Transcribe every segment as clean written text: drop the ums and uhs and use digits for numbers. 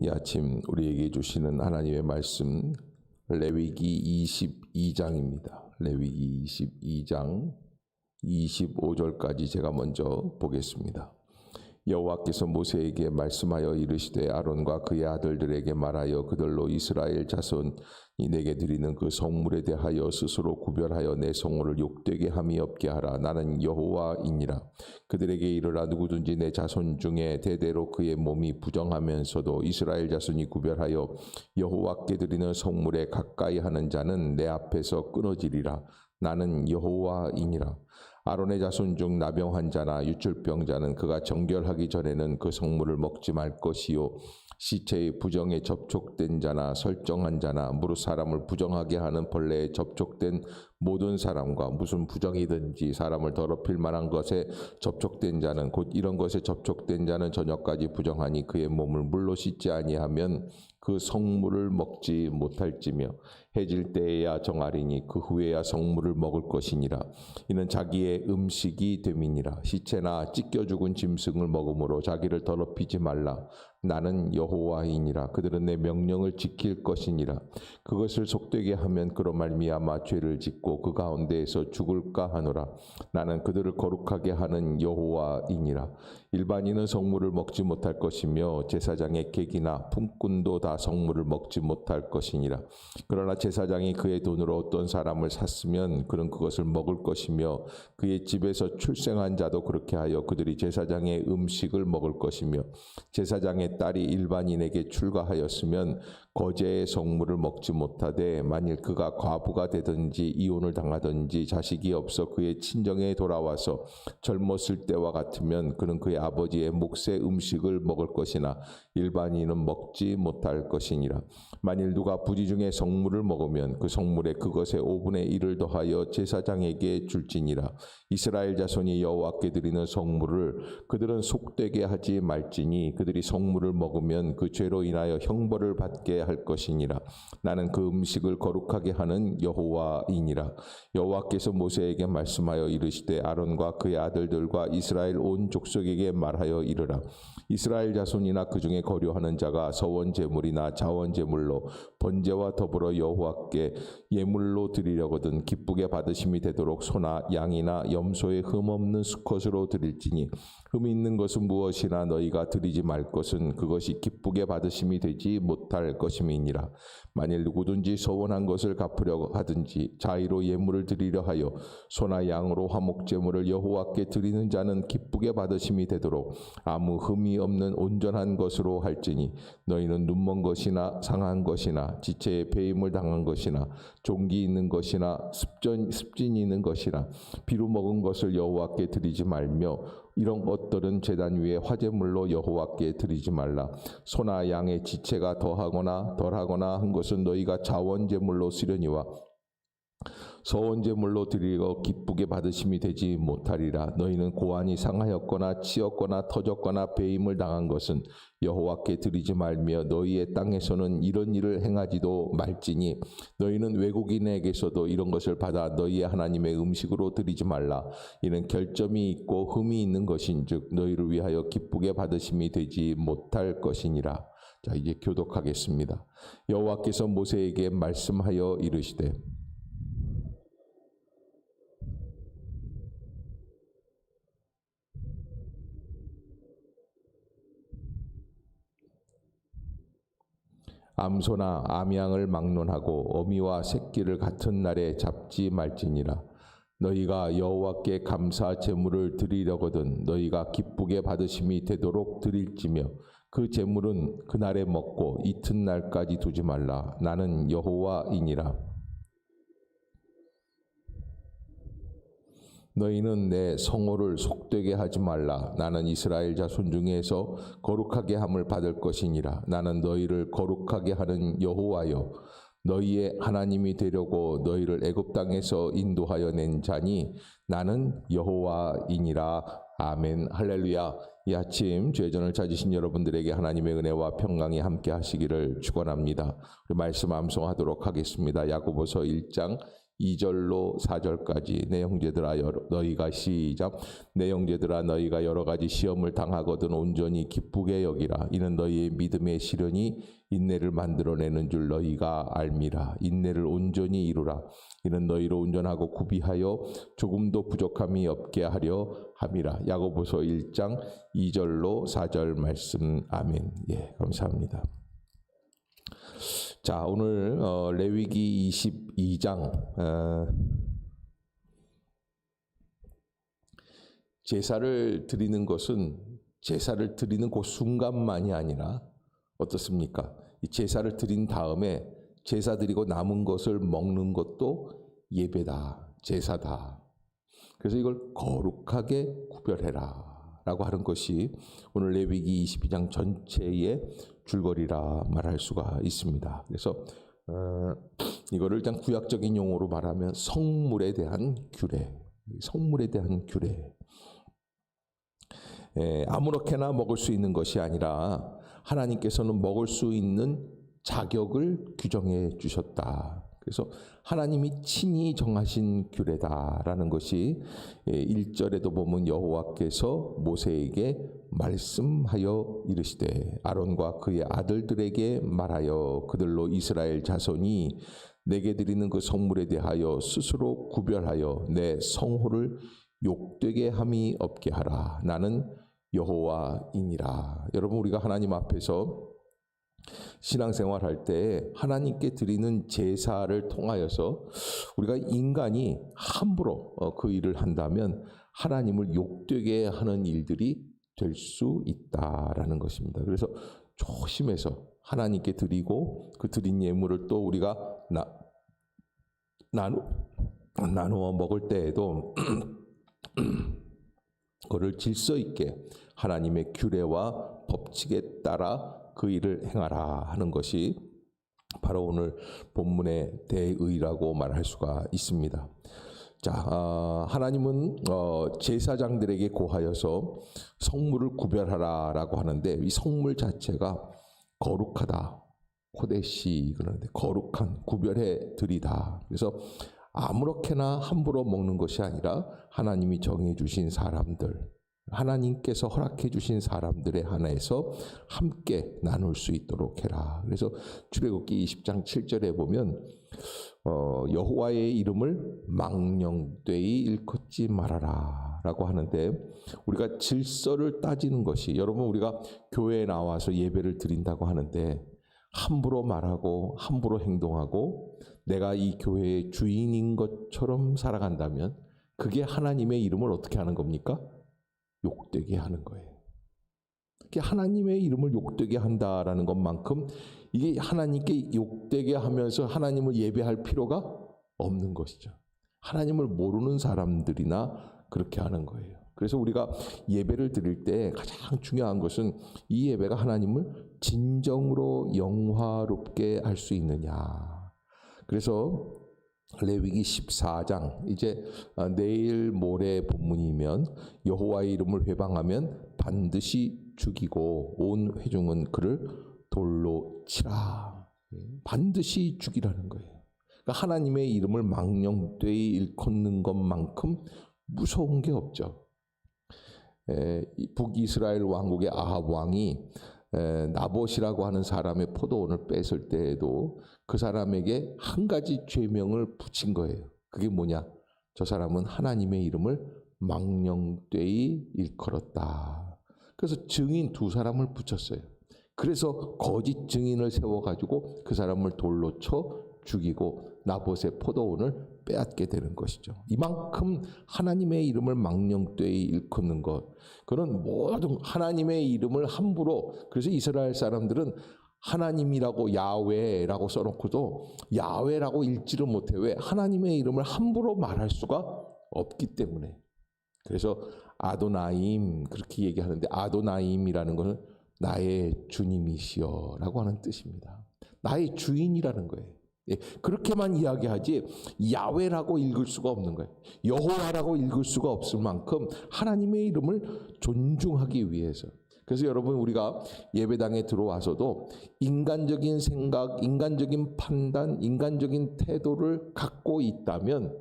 이 아침 우리에게 주시는 하나님의 말씀 레위기 22장입니다. 레위기 22장 25절까지 제가 먼저 보겠습니다. 여호와께서 모세에게 말씀하여 이르시되 아론과 그의 아들들에게 말하여 그들로 이스라엘 자손이 내게 드리는 그 성물에 대하여 스스로 구별하여 내 성물을 욕되게 함이 없게 하라. 나는 여호와이니라. 그들에게 이르라. 누구든지 내 자손 중에 대대로 그의 몸이 부정하면서도 이스라엘 자손이 구별하여 여호와께 드리는 성물에 가까이 하는 자는 내 앞에서 끊어지리라. 나는 여호와이니라. 아론의 자손 중 나병 환자나 유출병자는 그가 정결하기 전에는 그 성물을 먹지 말 것이요 시체의 부정에 접촉된 자나 설정한 자나 무릇 사람을 부정하게 하는 벌레에 접촉된 모든 사람과 무슨 부정이든지 사람을 더럽힐 만한 것에 접촉된 자는 곧 이런 것에 접촉된 자는 저녁까지 부정하니 그의 몸을 물로 씻지 아니하면 그 성물을 먹지 못할지며 해질 때에야 정하리니 그 후에야 성물을 먹을 것이니라. 이는 자기의 음식이 됨이니라. 시체나 찢겨 죽은 짐승을 먹음으로 자기를 더럽히지 말라. 나는 여호와이니라. 그들은 내 명령을 지킬 것이니라. 그것을 속되게 하면 그로 말미암아 죄를 짓고 그 가운데에서 죽을까 하노라. 나는 그들을 거룩하게 하는 여호와이니라. 일반인은 성물을 먹지 못할 것이며 제사장의 객이나 품꾼도 다 성물을 먹지 못할 것이니라. 그러나 제사장이 그의 돈으로 어떤 사람을 샀으면 그는 그것을 먹을 것이며 그의 집에서 출생한 자도 그렇게 하여 그들이 제사장의 음식을 먹을 것이며 제사장의 딸이 일반인에게 출가하였으면 거제의 성물을 먹지 못하되 만일 그가 과부가 되든지 이혼을 당하든지 자식이 없어 그의 친정에 돌아와서 젊었을 때와 같으면 그는 그의 아버지의 몫의 음식을 먹을 것이나 일반인은 먹지 못할 것이니라. 만일 누가 부지 중에 성물을 먹으면 그 성물에 그것의 5분의 1을 더하여 제사장에게 줄지니라. 이스라엘 자손이 여호와께 드리는 성물을 그들은 속되게 하지 말지니 그들이 성물을 먹으면 그 죄로 인하여 형벌을 받게 할 것이니라. 나는 그 음식을 거룩하게 하는 여호와이니라. 여호와께서 모세에게 말씀하여 이르시되 아론과 그의 아들들과 이스라엘 온 족속에게 말하여 이르라. 이스라엘 자손이나 그 중에 거류하는 자가 서원 제물이나 자원 제물로 번제와 더불어 여호와께 예물로 드리려거든 기쁘게 받으심이 되도록 소나 양이나 염소의 흠 없는 수컷으로 드릴지니 흠이 있는 것은 무엇이나 너희가 드리지 말 것은 그것이 기쁘게 받으심이 되지 못할 것임이니라. 만일 누구든지 서원한 것을 갚으려 하든지 자의로 예물을 드리려 하여 소나 양으로 화목 제물을 여호와께 드리는 자는 기쁘게 받으심이 되도록 아무 흠이 없는 온전한 것으로 할지니 너희는 눈먼 것이나 상한 것이나 지체에 배임을 당한 것이나 종기 있는 것이나 습진이 있는 것이나 비루 먹은 것을 여호와께 드리지 말며 이런 것들은 제단 위에 화제물로 여호와께 드리지 말라. 소나 양의 지체가 더하거나 덜하거나 한 것은 너희가 자원제물로 쓰려니와 서원제물로 드리고 기쁘게 받으심이 되지 못하리라. 너희는 고안이 상하였거나 치였거나 터졌거나 배임을 당한 것은 여호와께 드리지 말며 너희의 땅에서는 이런 일을 행하지도 말지니 너희는 외국인에게서도 이런 것을 받아 너희의 하나님의 음식으로 드리지 말라. 이는 결점이 있고 흠이 있는 것인즉 너희를 위하여 기쁘게 받으심이 되지 못할 것이니라. 자, 이제 교독하겠습니다. 여호와께서 모세에게 말씀하여 이르시되 암소나 암양을 막론하고 어미와 새끼를 같은 날에 잡지 말지니라. 너희가 여호와께 감사 제물을 드리려거든 너희가 기쁘게 받으심이 되도록 드릴지며 그 제물은 그날에 먹고 이튿날까지 두지 말라. 나는 여호와이니라. 너희는 내 성호를 속되게 하지 말라. 나는 이스라엘 자손 중에서 거룩하게 함을 받을 것이니라. 나는 너희를 거룩하게 하는 여호와여 너희의 하나님이 되려고 너희를 애굽 땅에서 인도하여 낸 자니 나는 여호와이니라. 아멘. 할렐루야. 이 아침 죄전을 찾으신 여러분들에게 하나님의 은혜와 평강이 함께 하시기를 축원합니다. 우리 말씀 암송하도록 하겠습니다. 야고보서 1장 2절로 4절까지 내 형제들아 너희가 시작 내 형제들아 너희가 여러 가지 시험을 당하거든 온전히 기쁘게 여기라 이는 너희의 믿음의 시련이 인내를 만들어내는 줄 너희가 알미라 인내를 온전히 이루라 이는 너희로 온전하고 구비하여 조금도 부족함이 없게 하려 함이라. 야고보서 1장 2절로 4절 말씀. 아멘. 예, 감사합니다. 자, 오늘 레위기 22장 제사를 드리는 것은 제사를 드리는 그 순간만이 아니라 어떻습니까? 이 제사를 드린 다음에 제사 드리고 남은 것을 먹는 것도 예배다, 제사다. 그래서 이걸 거룩하게 구별해라 라고 하는 것이 오늘 레위기 22장 전체의 줄거리라 말할 수가 있습니다. 그래서 이거를 일단 구약적인 용어로 말하면 성물에 대한 규례, 성물에 대한 규례. 아무렇게나 먹을 수 있는 것이 아니라 하나님께서는 먹을 수 있는 자격을 규정해 주셨다. 그래서 하나님이 친히 정하신 규례다라는 것이 1절에도 보면 여호와께서 모세에게 말씀하여 이르시되 아론과 그의 아들들에게 말하여 그들로 이스라엘 자손이 내게 드리는 그 성물에 대하여 스스로 구별하여 내 성호를 욕되게 함이 없게 하라. 나는 여호와이니라. 여러분 우리가 하나님 앞에서 신앙생활할 때 하나님께 드리는 제사를 통하여서 우리가 인간이 함부로 그 일을 한다면 하나님을 욕되게 하는 일들이 될 수 있다라는 것입니다. 그래서 조심해서 하나님께 드리고 그 드린 예물을 또 우리가 나누어 먹을 때에도 그거를 질서 있게 하나님의 규례와 법칙에 따라 그 일을 행하라 하는 것이 바로 오늘 본문의 대의라고 말할 수가 있습니다. 자, 하나님은 제사장들에게 고하여서 성물을 구별하라라고 하는데 이 성물 자체가 거룩하다. 코데시 그러는데 거룩한 구별해 드리다. 그래서 아무렇게나 함부로 먹는 것이 아니라 하나님이 정해 주신 사람들 하나님께서 허락해 주신 사람들에 한해서 함께 나눌 수 있도록 해라. 그래서 출애굽기 20장 7절에 보면 여호와의 이름을 망령되이 일컫지 말아라 라고 하는데 우리가 질서를 따지는 것이 여러분 우리가 교회에 나와서 예배를 드린다고 하는데 함부로 말하고 함부로 행동하고 내가 이 교회의 주인인 것처럼 살아간다면 그게 하나님의 이름을 어떻게 하는 겁니까? 욕되게 하는 거예요. 하나님의 이름을 욕되게 한다라는 것만큼 이게 하나님께 욕되게 하면서 하나님을 예배할 필요가 없는 것이죠. 하나님을 모르는 사람들이나 그렇게 하는 거예요. 그래서 우리가 예배를 드릴 때 가장 중요한 것은 이 예배가 하나님을 진정으로 영화롭게 할 수 있느냐. 그래서 레위기 14장 이제 내일 모레 본문이면 여호와의 이름을 회방하면 반드시 죽이고 온 회중은 그를 돌로 치라. 반드시 죽이라는 거예요. 그러니까 하나님의 이름을 망령되이 일컫는 것만큼 무서운 게 없죠. 북이스라엘 왕국의 아합 왕이 나봇이라고 하는 사람의 포도원을 뺏을 때에도 그 사람에게 한 가지 죄명을 붙인 거예요. 그게 뭐냐? 저 사람은 하나님의 이름을 망령되이 일컬었다. 그래서 증인 두 사람을 붙였어요. 그래서 거짓 증인을 세워가지고 그 사람을 돌로 쳐 죽이고 나봇의 포도원을 빼앗게 되는 것이죠. 이만큼 하나님의 이름을 망령되이 일컫는 것, 그런 모든 하나님의 이름을 함부로, 그래서 이스라엘 사람들은 하나님이라고 야훼라고 써놓고도 야훼라고 읽지를 못해. 왜? 하나님의 이름을 함부로 말할 수가 없기 때문에. 그래서 아도나임 그렇게 얘기하는데 아도나임이라는 것은 나의 주님이시여 라고 하는 뜻입니다. 나의 주인이라는 거예요. 예, 그렇게만 이야기하지 야훼라고 읽을 수가 없는 거예요. 여호와라고 읽을 수가 없을 만큼 하나님의 이름을 존중하기 위해서. 그래서 여러분 우리가 예배당에 들어와서도 인간적인 생각, 인간적인 판단, 인간적인 태도를 갖고 있다면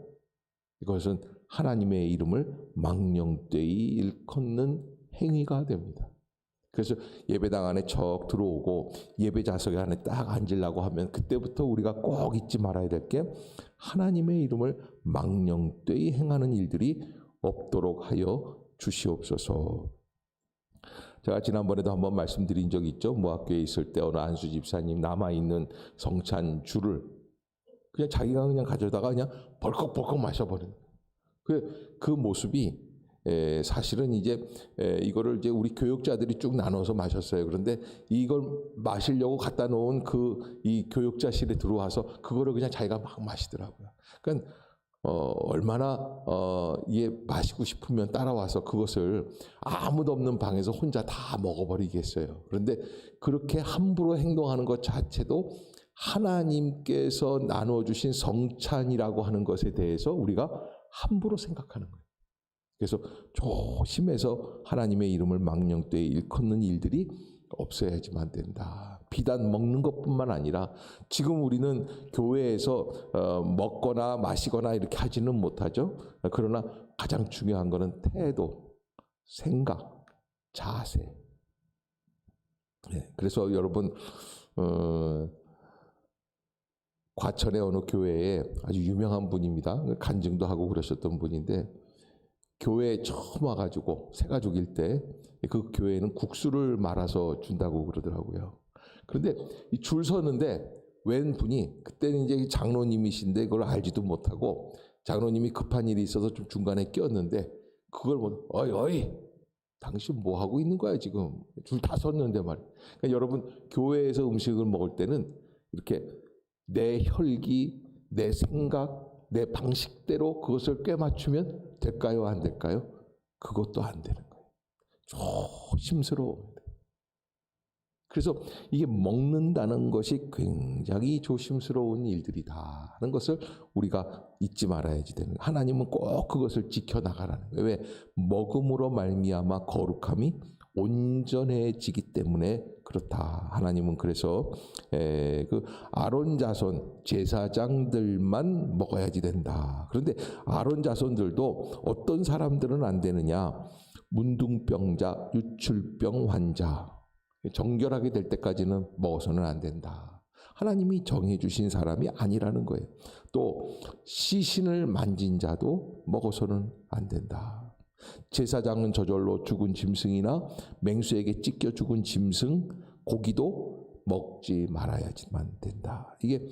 이것은 하나님의 이름을 망령되이 일컫는 행위가 됩니다. 그래서 예배당 안에 척 들어오고 예배 좌석 안에 딱 앉으려고 하면 그때부터 우리가 꼭 잊지 말아야 될 게 하나님의 이름을 망령되이 행하는 일들이 없도록 하여 주시옵소서. 제가 지난번에도 한번 말씀드린 적이 있죠. 모학교에 있을 때 어느 안수 집사님 남아있는 성찬 주를 그냥 자기가 그냥 가져다가 그냥 벌컥벌컥 마셔버리는 그 모습이 사실은 이제 이거를 이제 우리 교육자들이 쭉 나눠서 마셨어요. 그런데 이걸 마시려고 갖다 놓은 이 교육자실에 들어와서 그거를 그냥 자기가 막 마시더라고요. 그러니까 얼마나 이게 마시고 싶으면 따라와서 그것을 아무도 없는 방에서 혼자 다 먹어버리겠어요. 그런데 그렇게 함부로 행동하는 것 자체도 하나님께서 나눠주신 성찬이라고 하는 것에 대해서 우리가 함부로 생각하는 거예요. 그래서 조심해서 하나님의 이름을 망령되이 일컫는 일들이 없어야지만 된다. 비단 먹는 것뿐만 아니라 지금 우리는 교회에서 먹거나 마시거나 이렇게 하지는 못하죠. 그러나 가장 중요한 것은 태도, 생각, 자세. 네, 그래서 여러분 과천의 어느 교회에 아주 유명한 분입니다. 간증도 하고 그러셨던 분인데 교회에 처음 와가지고 새가족일 때 그 교회는 국수를 말아서 준다고 그러더라고요. 그런데 줄 서는데 웬 분이 그때는 이제 장로님이신데 그걸 알지도 못하고 장로님이 급한 일이 있어서 좀 중간에 꼈는데 그걸 보고 어이 당신 뭐 하고 있는 거야 지금 줄 다 섰는데 말이야. 그러니까 여러분 교회에서 음식을 먹을 때는 이렇게 내 혈기, 내 생각, 내 방식대로 그것을 꿰맞추면 될까요? 안 될까요? 그것도 안 되는 거예요. 조심스러워요. 그래서 이게 먹는다는 것이 굉장히 조심스러운 일들이다 하는 것을 우리가 잊지 말아야지 되는 거예요. 하나님은 꼭 그것을 지켜나가라는 거예요. 왜? 먹음으로 말미암아 거룩함이 온전해지기 때문에 그렇다. 하나님은 그래서 그 아론 자손 제사장들만 먹어야지 된다. 그런데 아론 자손들도 어떤 사람들은 안 되느냐? 문둥병자, 유출병 환자, 정결하게 될 때까지는 먹어서는 안 된다. 하나님이 정해주신 사람이 아니라는 거예요. 또 시신을 만진 자도 먹어서는 안 된다. 제사장은 저절로 죽은 짐승이나 맹수에게 찢겨 죽은 짐승, 고기도 먹지 말아야지만 된다. 이게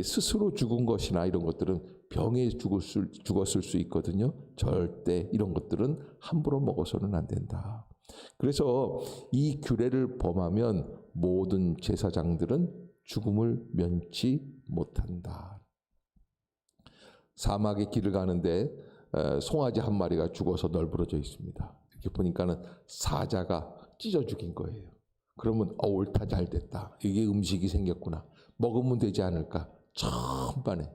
스스로 죽은 것이나 이런 것들은 병에 죽었을 수 있거든요. 절대 이런 것들은 함부로 먹어서는 안 된다. 그래서 이 규례를 범하면 모든 제사장들은 죽음을 면치 못한다. 사막의 길을 가는데 송아지 한 마리가 죽어서 널브러져 있습니다. 이렇게 보니까는 사자가 찢어 죽인 거예요. 그러면 옳다, 잘 됐다. 이게 음식이 생겼구나. 먹으면 되지 않을까. 천만에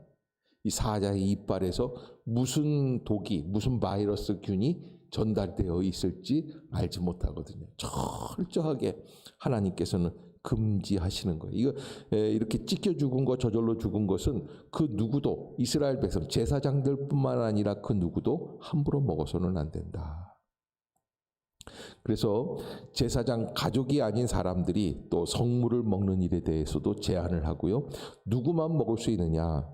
이 사자의 이빨에서 무슨 독이, 무슨 바이러스 균이 전달되어 있을지 알지 못하거든요. 철저하게 하나님께서는 금지하시는 거예요. 이거 이렇게 찢겨 죽은 것, 저절로 죽은 것은 그 누구도 이스라엘 백성 제사장들뿐만 아니라 그 누구도 함부로 먹어서는 안 된다. 그래서 제사장 가족이 아닌 사람들이 또 성물을 먹는 일에 대해서도 제한을 하고요. 누구만 먹을 수 있느냐?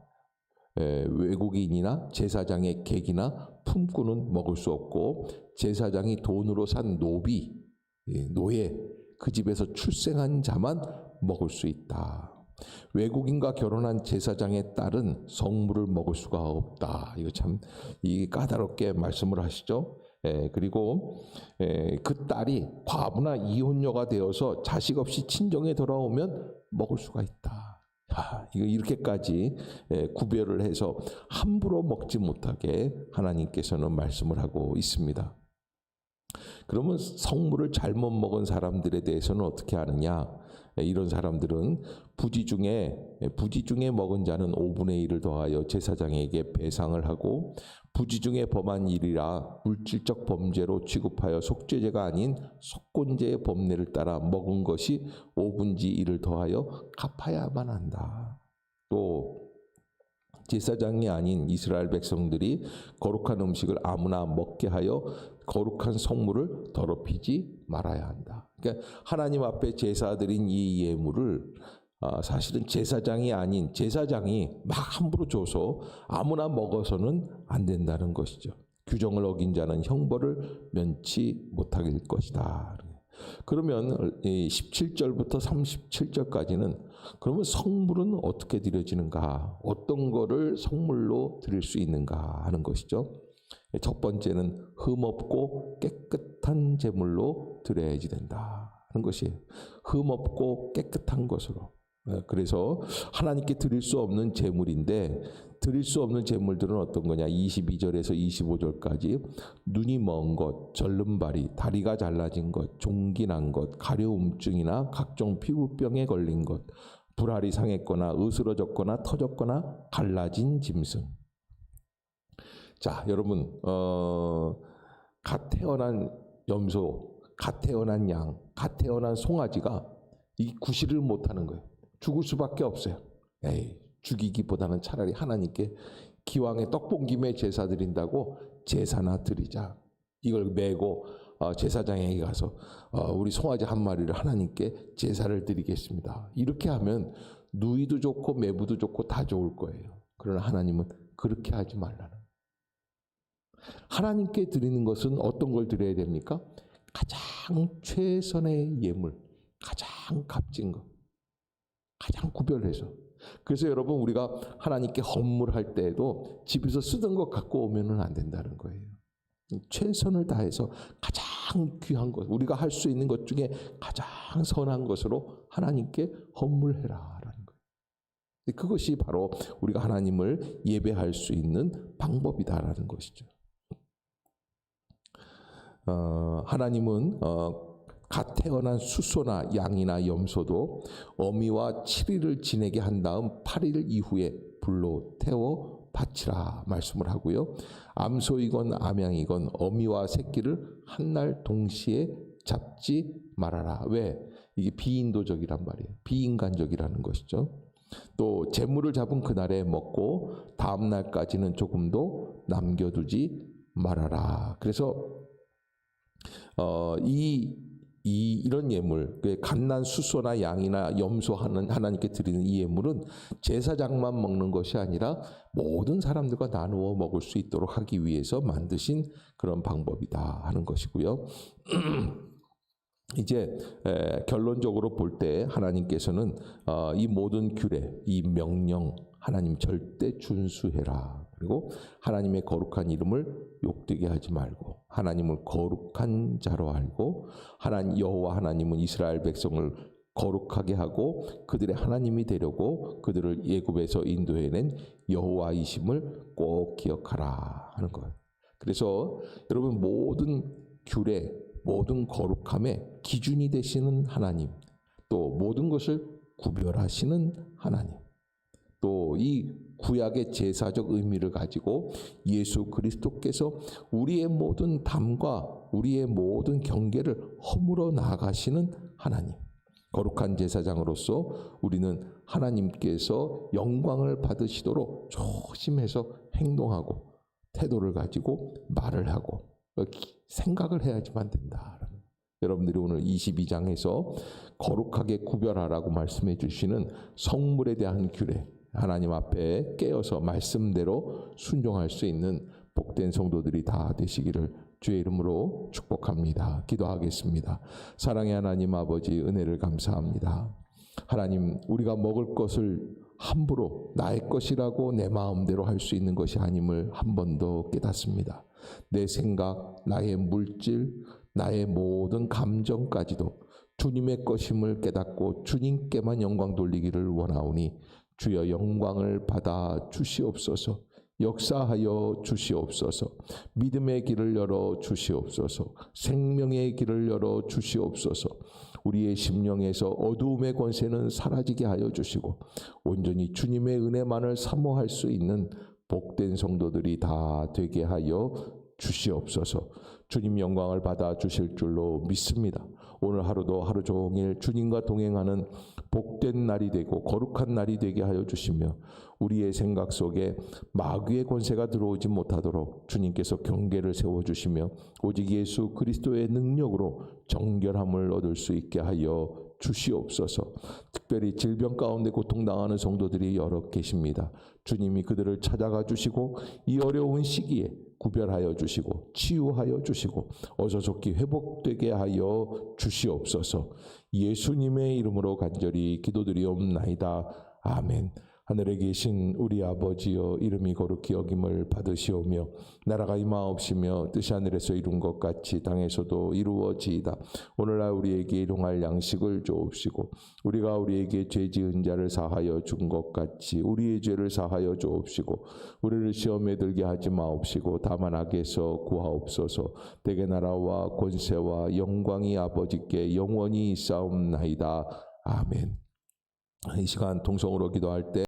외국인이나 제사장의 객이나 품꾼은 먹을 수 없고 제사장이 돈으로 산 노비, 노예, 그 집에서 출생한 자만 먹을 수 있다. 외국인과 결혼한 제사장의 딸은 성물을 먹을 수가 없다. 이거 참 까다롭게 말씀을 하시죠. 그리고 그 딸이 과부나 이혼녀가 되어서 자식 없이 친정에 돌아오면 먹을 수가 있다. 이거 이렇게까지 구별을 해서 함부로 먹지 못하게 하나님께서는 말씀을 하고 있습니다. 그러면 성물을 잘못 먹은 사람들에 대해서는 어떻게 하느냐? 이런 사람들은 부지 중에 먹은 자는 5분의 1을 더하여 제사장에게 배상을 하고 부지 중에 범한 일이라 물질적 범죄로 취급하여 속죄죄가 아닌 속건죄의 법례를 따라 먹은 것이 5분의 1을 더하여 갚아야만 한다. 또 제사장이 아닌 이스라엘 백성들이 거룩한 음식을 아무나 먹게 하여 거룩한 성물을 더럽히지 말아야 한다. 그러니까 하나님 앞에 제사드린 이 예물을 사실은 제사장이 아닌 제사장이 막 함부로 줘서 아무나 먹어서는 안 된다는 것이죠. 규정을 어긴 자는 형벌을 면치 못하게 될 것이다. 그러면 17절부터 37절까지는 그러면 성물은 어떻게 드려지는가? 어떤 거를 성물로 드릴 수 있는가 하는 것이죠. 첫 번째는 흠없고 깨끗한 제물로 드려야지 된다 하는 것이에요. 흠없고 깨끗한 것으로. 그래서 하나님께 드릴 수 없는 제물인데 드릴 수 없는 제물들은 어떤 거냐? 22절에서 25절까지 눈이 먼 것, 절름발이, 다리가 잘라진 것, 종기 난 것, 가려움증이나 각종 피부병에 걸린 것, 불알이 상했거나 으스러졌거나 터졌거나 갈라진 짐승. 자, 여러분, 갓 태어난 염소, 갓 태어난 양, 갓 태어난 송아지가 이 구실을 못하는 거예요. 죽을 수밖에 없어요. 죽이기보다는 차라리 하나님께 기왕에 떡봉김에 제사 드린다고 제사나 드리자. 이걸 메고 제사장에게 가서 우리 송아지 한 마리를 하나님께 제사를 드리겠습니다. 이렇게 하면 누이도 좋고 매부도 좋고 다 좋을 거예요. 그러나 하나님은 그렇게 하지 말라는. 하나님께 드리는 것은 어떤 걸 드려야 됩니까? 가장 최선의 예물, 가장 값진 것, 가장 구별해서. 그래서 여러분 우리가 하나님께 헌물할 때에도 집에서 쓰던 것 갖고 오면은 안 된다는 거예요. 최선을 다해서 가장 귀한 것, 우리가 할 수 있는 것 중에 가장 선한 것으로 하나님께 헌물해라라는 거예요. 그것이 바로 우리가 하나님을 예배할 수 있는 방법이다라는 것이죠. 하나님은 갓 태어난 수소나 양이나 염소도 어미와 7일을 지내게 한 다음 8일 이후에 불로 태워 바치라 말씀을 하고요. 암소이건 암양이건 어미와 새끼를 한 날 동시에 잡지 말아라. 왜? 이게 비인도적이란 말이에요. 비인간적이라는 것이죠. 또 재물을 잡은 그날에 먹고 다음 날까지는 조금도 남겨두지 말아라. 그래서 이런 예물, 갓난 수소나 양이나 염소 하나님께 드리는 이 예물은 제사장만 먹는 것이 아니라 모든 사람들과 나누어 먹을 수 있도록 하기 위해서 만드신 그런 방법이다 하는 것이고요. 이제 결론적으로 볼 때 하나님께서는 이 모든 규례, 이 명령 하나님 절대 준수해라. 그리고 하나님의 거룩한 이름을 욕되게 하지 말고 하나님을 거룩한 자로 알고 여호와 하나님은 이스라엘 백성을 거룩하게 하고 그들의 하나님이 되려고 그들을 애굽에서 인도해낸 여호와이심을 꼭 기억하라 하는 거예요. 그래서 여러분 모든 규례, 모든 거룩함의 기준이 되시는 하나님, 또 모든 것을 구별하시는 하나님, 또 이 구약의 제사적 의미를 가지고 예수 그리스도께서 우리의 모든 담과 우리의 모든 경계를 허물어 나가시는 하나님, 거룩한 제사장으로서 우리는 하나님께서 영광을 받으시도록 조심해서 행동하고 태도를 가지고 말을 하고 생각을 해야지만 된다. 여러분들이 오늘 22장에서 거룩하게 구별하라고 말씀해 주시는 성물에 대한 규례, 하나님 앞에 깨어서 말씀대로 순종할 수 있는 복된 성도들이 다 되시기를 주의 이름으로 축복합니다. 기도하겠습니다. 사랑의 하나님 아버지, 은혜를 감사합니다. 하나님, 우리가 먹을 것을 함부로 나의 것이라고 내 마음대로 할 수 있는 것이 아님을 한 번 더 깨닫습니다. 내 생각, 나의 물질, 나의 모든 감정까지도 주님의 것임을 깨닫고 주님께만 영광 돌리기를 원하오니 주여 영광을 받아 주시옵소서. 역사하여 주시옵소서. 믿음의 길을 열어 주시옵소서. 생명의 길을 열어 주시옵소서. 우리의 심령에서 어두움의 권세는 사라지게 하여 주시고 온전히 주님의 은혜만을 사모할 수 있는 복된 성도들이 다 되게 하여 주시옵소서. 주님 영광을 받아 주실 줄로 믿습니다. 오늘 하루도 하루 종일 주님과 동행하는 복된 날이 되고 거룩한 날이 되게 하여 주시며 우리의 생각 속에 마귀의 권세가 들어오지 못하도록 주님께서 경계를 세워주시며 오직 예수 그리스도의 능력으로 정결함을 얻을 수 있게 하여 주시옵소서. 특별히 질병 가운데 고통당하는 성도들이 여러 계십니다. 주님이 그들을 찾아가 주시고 이 어려운 시기에 구별하여 주시고 치유하여 주시고 어서 좋게 회복되게 하여 주시옵소서. 예수님의 이름으로 간절히 기도드리옵나이다. 아멘. 하늘에 계신 우리 아버지여, 이름이 거룩히 여김을 받으시오며 나라가 임하옵시며 뜻이 하늘에서 이룬 것 같이 땅에서도 이루어지이다. 오늘날 우리에게 일용할 양식을 주옵시고 우리가 우리에게 죄 지은 자를 사하여 준 것 같이 우리의 죄를 사하여 주옵시고 우리를 시험에 들게 하지 마옵시고 다만 악에서 구하옵소서. 대개 나라와 권세와 영광이 아버지께 영원히 있사옵나이다. 아멘. 이 시간 통성으로 기도할 때